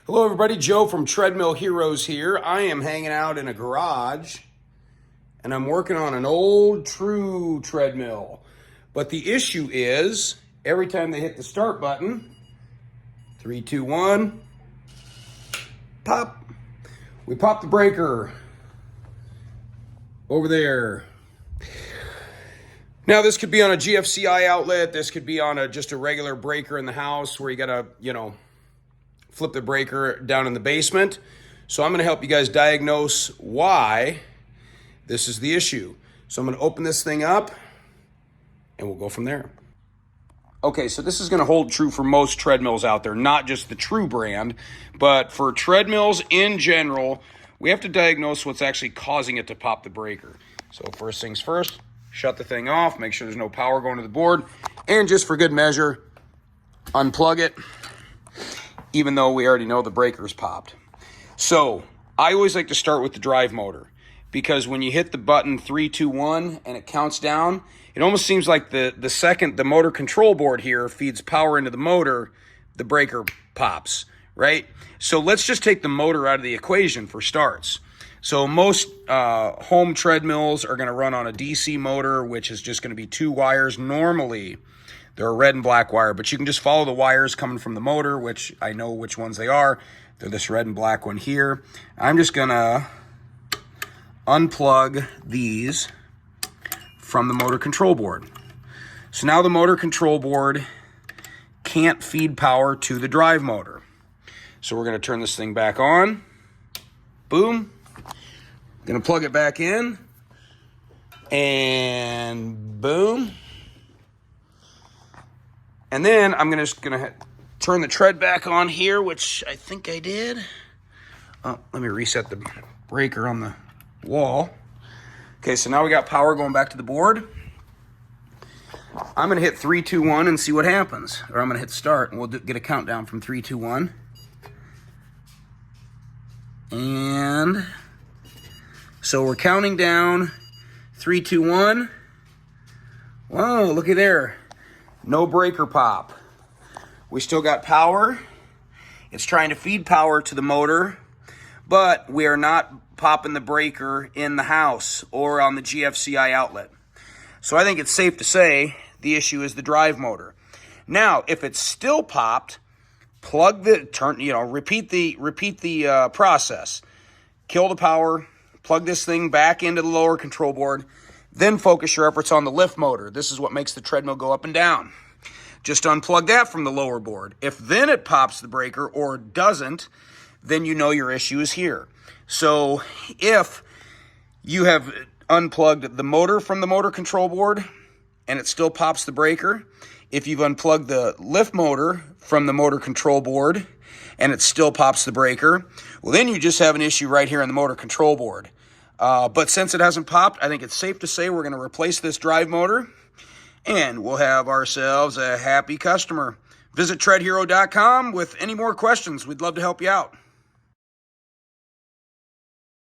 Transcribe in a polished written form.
Hello everybody, Joe from Treadmill Heroes here. I am hanging out in a garage and I'm working on an old true treadmill. But the issue is, every time they hit the start button, 3, 2, 1, pop. We pop the breaker over there. Now this could be on a GFCI outlet, this could be on just a regular breaker in the house where you gotta, flip the breaker down in the basement. So I'm gonna help you guys diagnose why this is the issue. So I'm gonna open this thing up and we'll go from there. Okay, so this is gonna hold true for most treadmills out there, not just the True brand, but for treadmills in general, we have to diagnose what's actually causing it to pop the breaker. So first things first, shut the thing off, make sure there's no power going to the board, and just for good measure, unplug it, even though we already know the breaker's popped. So I always like to start with the drive motor, because when you hit the button 3, 2, 1 and it counts down, it almost seems like the second the motor control board here feeds power into the motor, the breaker pops, right? So let's just take the motor out of the equation for starts. So most home treadmills are going to run on a DC motor, which is just going to be 2 wires. Normally, they're a red and black wire, but you can just follow the wires coming from the motor, which I know which ones they are. They're this red and black one here. I'm just going to unplug these from the motor control board. So now the motor control board can't feed power to the drive motor. So we're going to turn this thing back on. Boom. Going to plug it back in. And boom. And then I'm just going to turn the tread back on here, which I think I did. Oh, let me reset the breaker on the wall. Okay, so now we got power going back to the board. I'm going to hit 3, 2, 1 and see what happens. Or I'm going to hit start and we'll get a countdown from 3, 2, 1. And so we're counting down 3, 2, 1. Whoa, looky there. No breaker pop. We still got power. It's trying to feed power to the motor, but we are not popping the breaker in the house or on the GFCI outlet. So I think it's safe to say the issue is the drive motor. Now, if it's still popped, repeat the process. Kill the power, plug this thing back into the lower control board, then focus your efforts on the lift motor. This is what makes the treadmill go up and down. Just unplug that from the lower board. If then it pops the breaker or doesn't, then you know your issue is here. So if you have unplugged the motor from the motor control board and it still pops the breaker, if you've unplugged the lift motor from the motor control board and it still pops the breaker, well, then you just have an issue right here on the motor control board. But since it hasn't popped, I think it's safe to say we're going to replace this drive motor and we'll have ourselves a happy customer. Visit treadhero.com with any more questions. We'd love to help you out.